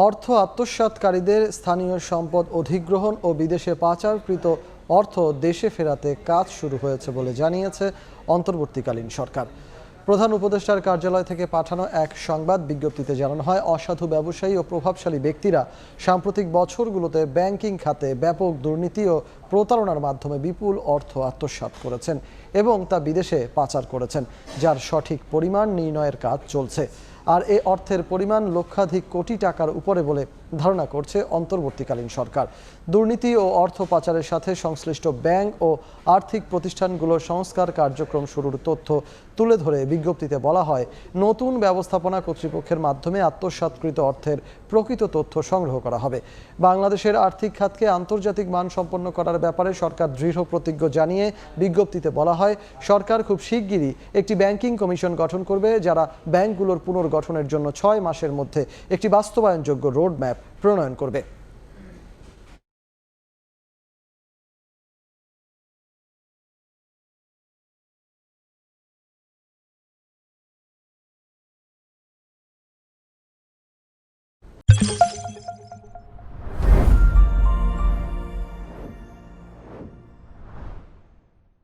অর্থ আত্মসাৎকারীদের স্থানীয় সম্পদ অধিগ্রহণ ও বিদেশে পাচারকৃত অর্থ দেশে ফেরাতে কাজ শুরু হয়েছে বলে জানিয়েছে অন্তর্বর্তীকালীন সরকার। প্রধান উপদেষ্টার কার্যালয় থেকে পাঠানো এক সংবাদ বিজ্ঞপ্তিতে জানানো হয়, অসাধু ব্যবসায়ী ও প্রভাবশালী ব্যক্তিরা সাম্প্রতিক বছরগুলোতে ব্যাংকিং খাতে ব্যাপক দুর্নীতি ও প্রতারণার মাধ্যমে বিপুল অর্থ আত্মসাৎ করেছেন এবং তা বিদেশে পাচার করেছেন, যার সঠিক পরিমাণ নির্ণয়ের কাজ চলছে। আর এ অর্থের পরিমাণ লক্ষাধিক কোটি টাকার উপরে বলে ধারণা করছে অন্তর্বর্তীকালীন সরকার। দুর্নীতি ও অর্থ পাচারের সাথে সংশ্লিষ্ট ব্যাংক ও আর্থিক প্রতিষ্ঠানগুলোর সংস্কার কার্যক্রম শুরুর তথ্য তুলে ধরে বিজ্ঞপ্তিতে বলা হয়, নতুন ব্যবস্থাপনা কর্তৃপক্ষের মাধ্যমে আত্মসাৎকৃত অর্থের প্রকৃত তথ্য সংগ্রহ করা হবে। বাংলাদেশের আর্থিক খাতকে আন্তর্জাতিক মান সম্পন্ন করার ব্যাপারে সরকার দৃঢ় প্রতিজ্ঞ জানিয়ে বিজ্ঞপ্তিতে বলা হয়, সরকার খুব শিগগিরই একটি ব্যাংকিং কমিশন গঠন করবে, যারা ব্যাংকগুলোর পুনর্গঠনের জন্য 6 মাসের মধ্যে একটি বাস্তবায়নযোগ্য রোডম্যাপ প্রণয়ন করবে।